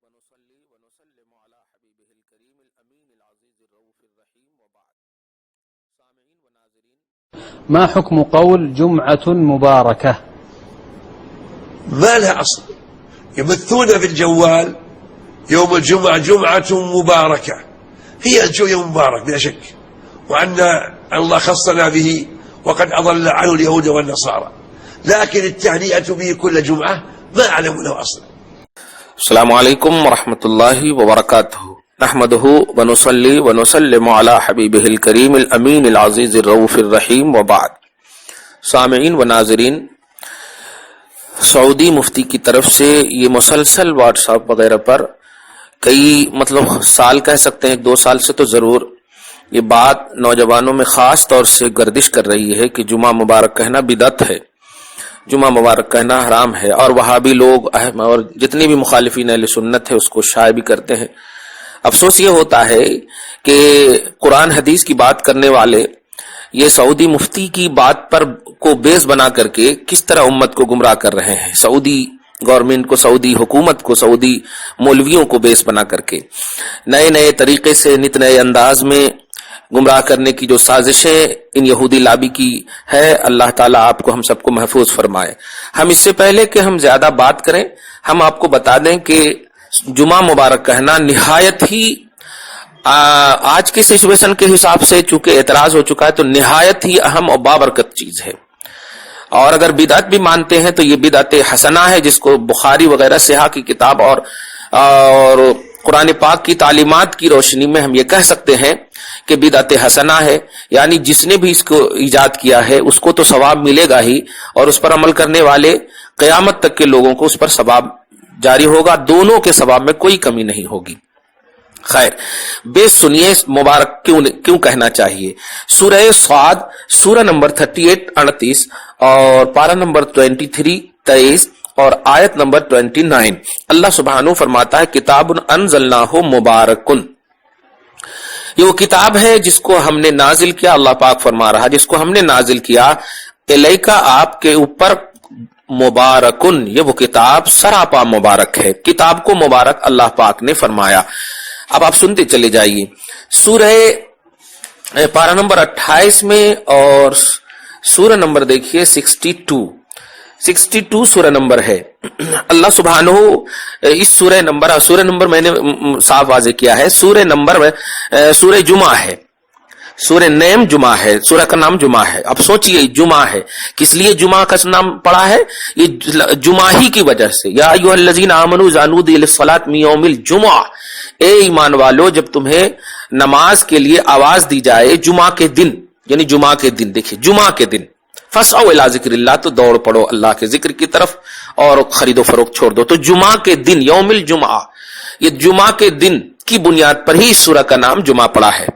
ونصلي ونسلم على حبيبه الكريم الأمين العزيز الرؤوف الرحيم وبعد. سامعين وناظرين، ما حكم قول جمعة مباركة؟ ما لها أصل. يبثون في الجوال يوم الجمعة جمعة مباركة، هي يوم مبارك بلا شك، وأن الله خصنا به وقد أضل عنه اليهود والنصارى، لكن التهنئة به كل جمعة ما أعلم له أصلا. السلام علیکم ورحمۃ اللہ وبرکاتہ. نحمده ونصلي ونسلم على حبیبه الکریم الامین العزیز الرؤوف الرحیم وبعد. سامعین و ناظرین، سعودی مفتی کی طرف سے یہ مسلسل واٹس ایپ وغیرہ پر کئی سال کہہ سکتے ہیں، 2 سال سے تو ضرور یہ بات نوجوانوں میں خاص طور سے گردش کر رہی ہے کہ جمعہ مبارک کہنا بدعت ہے، جمعہ مبارک کہنا حرام ہے، اور وہابی لوگ اور جتنی بھی مخالفین اہل سنت ہے اس کو شائع بھی کرتے ہیں. افسوس یہ ہوتا ہے کہ قرآن حدیث کی بات کرنے والے یہ سعودی مفتی کی بات پر کو بیس بنا کر کے کس طرح امت کو گمراہ کر رہے ہیں. سعودی گورنمنٹ کو، سعودی حکومت کو، سعودی مولویوں کو بیس بنا کر کے نئے نئے طریقے سے، نت نئے انداز میں گمراہ کرنے کی جو سازشیں ان یہودی لابی کی ہے، اللہ تعالیٰ آپ کو ہم سب کو محفوظ فرمائے. ہم اس سے پہلے کہ ہم زیادہ بات کریں، ہم آپ کو بتا دیں کہ جمعہ مبارک کہنا نہایت ہی آج کی سچویشن کے حساب سے چونکہ اعتراض ہو چکا ہے تو نہایت ہی اہم اور بابرکت چیز ہے. اور اگر بدعت بھی مانتے ہیں تو یہ بدعت حسنہ ہے، جس کو بخاری وغیرہ صحاح کی کتاب اور قرآن پاک کی تعلیمات کی روشنی میں ہم یہ کہہ سکتے ہیں کہ بدعت حسنہ ہے. یعنی جس نے بھی اس کو ایجاد کیا ہے اس کو تو ثواب ملے گا ہی، اور اس پر عمل کرنے والے قیامت تک کے لوگوں کو اس پر ثواب جاری ہوگا، دونوں کے ثواب میں کوئی کمی نہیں ہوگی. خیر، بے سنیے مبارک کیوں کہنا چاہیے. سورہ صاد، سورہ نمبر 38 38 اور پارہ نمبر 23 23 اور آیت نمبر 29، اللہ سبحانہ فرماتا ہے کتاب انزلناہ مبارکن. یہ وہ کتاب ہے جس کو ہم نے نازل کیا، اللہ پاک فرما رہا جس کو ہم نے نازل کیا الیکا آپ کے اوپر مبارکن، یہ وہ کتاب سراپا مبارک ہے. کتاب کو مبارک اللہ پاک نے فرمایا. اب آپ سنتے چلے جائیے. سورہ پارہ نمبر 28 میں اور سورہ نمبر دیکھیے 62 سورہ نمبر ہے. اللہ سبحانہ اس سورہ نمبر میں نے صاف واضح کیا ہے. سورہ جمعہ ہے، سورہ نیم جمعہ ہے، سورہ کا نام جمعہ ہے. اب سوچئے جمعہ ہے، کس لیے جمعہ کا نام پڑا ہے؟ یہ جمعہ ہی کی وجہ سے. یا ایھا الذین آمنوا اذا نودی للصلاۃ من یوم الجمعہ، اے ایمان والو جب تمہیں نماز کے لیے آواز دی جائے جمعہ کے دن، یعنی جمعہ کے دن، دیکھیے جمعہ کے دن، فسعوا الی ذکر اللہ، تو دوڑ پڑو اللہ کے ذکر کی طرف اور خرید و فروخت چھوڑ دو. تو جمعہ کے دن، یوم الجمعہ، یہ جمعہ کے دن کی بنیاد پر ہی اس سورہ کا نام جمعہ پڑا ہے.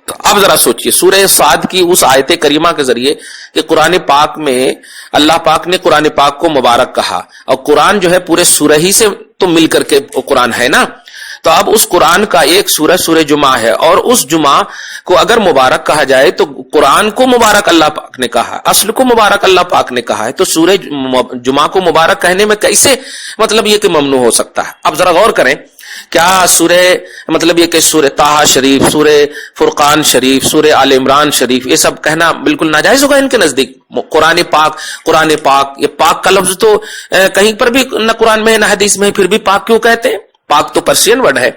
تو اب ذرا سوچئے سورہ صاد کی اس آیت کریمہ کے ذریعے کہ قرآن پاک میں اللہ پاک نے قرآن پاک کو مبارک کہا، اور قرآن جو ہے پورے سورہ ہی سے تو مل کر کے قرآن ہے نا. تو اب اس قرآن کا ایک سورہ جمعہ ہے، اور اس جمعہ کو اگر مبارک کہا جائے تو قرآن کو مبارک اللہ پاک نے کہا، اصل کو مبارک اللہ پاک نے کہا ہے، تو سورہ جمعہ کو مبارک کہنے میں کیسے یہ کہ ممنوع ہو سکتا ہے. اب ذرا غور کریں، کیا سورہ یہ کہ سورہ طٰہٰ شریف، سورہ فرقان شریف، سورہ آل عمران شریف، یہ سب کہنا بالکل ناجائز ہوگا ان کے نزدیک؟ قرآن پاک، یہ پاک کا لفظ تو کہیں پر بھی نہ قرآن میں نہ حدیث میں، پھر بھی پاک کیوں کہتے ہیں؟ پاک تو پرشین ورڈ ہے،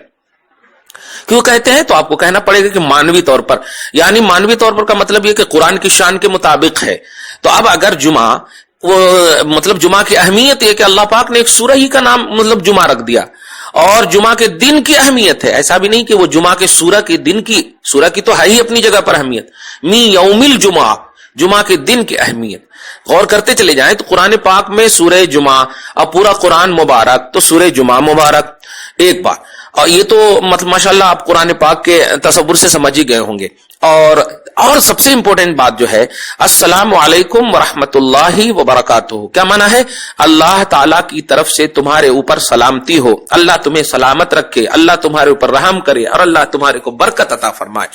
کیوں کہتے ہیں؟ تو آپ کو کہنا پڑے گا کہ مانوی طور پر، یعنی مانوی طور پر کا مطلب یہ کہ قرآن کی شان کے مطابق ہے. تو اب اگر جمعہ جمعہ کی اہمیت یہ کہ اللہ پاک نے ایک سورہ ہی کا نام جمعہ رکھ دیا، اور جمعہ کے دن کی اہمیت ہے، ایسا بھی نہیں کہ وہ جمعہ کے سورہ کے دن کی، سورہ کی تو ہے ہی اپنی جگہ پر اہمیت، می یوم الجمعہ، جمعہ کے دن کی اہمیت. غور کرتے چلے جائیں تو قرآن پاک میں سورہ جمعہ اور پورا قرآن مبارک، تو سورہ جمعہ مبارک ایک بار. اور یہ تو ماشاءاللہ آپ قرآن پاک کے تصور سے سمجھ ہی گئے ہوں گے. اور سب سے امپورٹنٹ بات جو ہے السلام علیکم ورحمۃ اللہ وبرکاتہ، کیا معنی ہے؟ اللہ تعالیٰ کی طرف سے تمہارے اوپر سلامتی ہو، اللہ تمہیں سلامت رکھے، اللہ تمہارے اوپر رحم کرے، اور اللہ تمہارے کو برکت عطا فرمائے،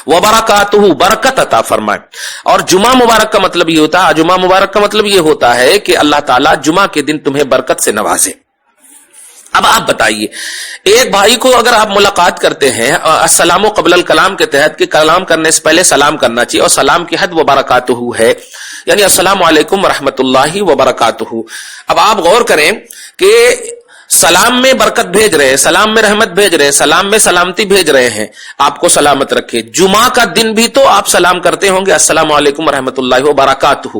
وبرکاتہ، برکت عطا فرمائے. اور جمعہ مبارک کا مطلب یہ ہوتا ہے، جمعہ مبارک کا مطلب یہ ہوتا ہے کہ اللہ تعالیٰ جمعہ کے دن تمہیں برکت سے نوازے. اب آپ بتائیے، ایک بھائی کو اگر آپ ملاقات کرتے ہیں السلام قبل الکلام کے تحت کہ کلام کرنے سے پہلے سلام کرنا چاہیے، اور سلام کی حد وبرکاتہ ہے، یعنی السلام علیکم ورحمۃ اللہ وبرکاتہ. اب آپ غور کریں کہ سلام میں برکت بھیج رہے ہیں، سلام میں رحمت بھیج رہے ہیں، سلام میں سلامتی بھیج رہے ہیں، آپ کو سلامت رکھے. جمعہ کا دن بھی تو آپ سلام کرتے ہوں گے السلام علیکم ورحمۃ اللہ وبرکاتہ،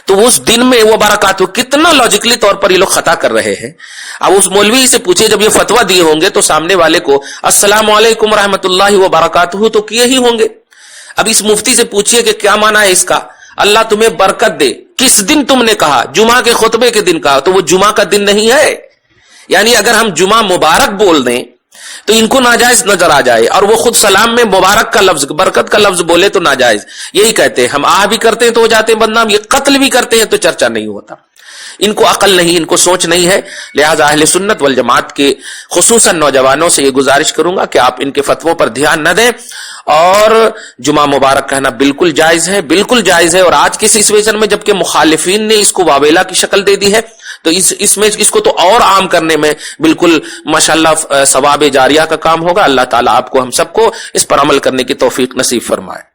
تو اس دن میں وہ برکاتہ کتنا لاجیکلی طور پر یہ لوگ خطا کر رہے ہیں. اب اس مولوی سے پوچھے جب یہ فتویٰ دیے ہوں گے تو سامنے والے کو السلام علیکم ورحمۃ اللہ وبرکاتہ تو کیے ہی ہوں گے. اب اس مفتی سے پوچھئے کہ کیا معنی ہے اس کا، اللہ تمہیں برکت دے، کس دن تم نے کہا؟ جمعہ کے خطبے کے دن کہا، تو وہ جمعہ کا دن نہیں ہے. یعنی اگر ہم جمعہ مبارک بول دیں تو ان کو ناجائز نظر آ جائے، اور وہ خود سلام میں مبارک کا لفظ، برکت کا لفظ بولے تو ناجائز. یہی کہتے ہیں ہم بھی کرتے ہیں تو ہو جاتے ہیں بدنام، یہ قتل بھی کرتے ہیں تو چرچا نہیں ہوتا. ان کو عقل نہیں، ان کو سوچ نہیں ہے. لہذا اہل سنت والجماعت کے خصوصاً نوجوانوں سے یہ گزارش کروں گا کہ آپ ان کے فتووں پر دھیان نہ دیں، اور جمعہ مبارک کہنا بالکل جائز ہے، بالکل جائز ہے. اور آج کے سچویشن میں جبکہ مخالفین نے اس کو واویلا کی شکل دے دی ہے، تو اس میں اس کو تو اور عام کرنے میں بالکل ماشاءاللہ ثواب جاریہ کا کام ہوگا. اللہ تعالیٰ آپ کو ہم سب کو اس پر عمل کرنے کی توفیق نصیب فرمائے.